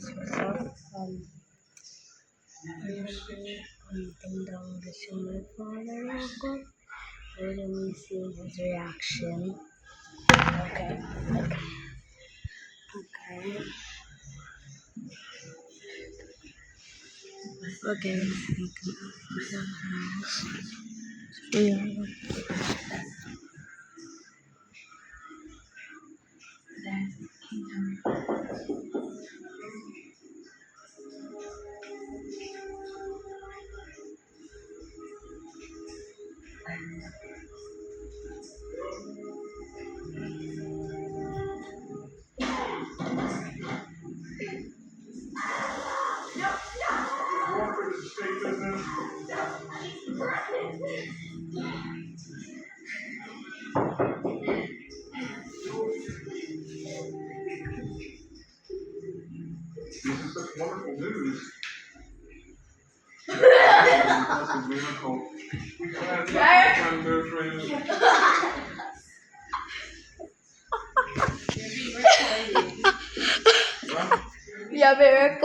Hunting down the my father real quick. Let me see his reaction. Okay. Okay. Yeah. This is such wonderful news. That's a miracle. We can't move really. Yeah, very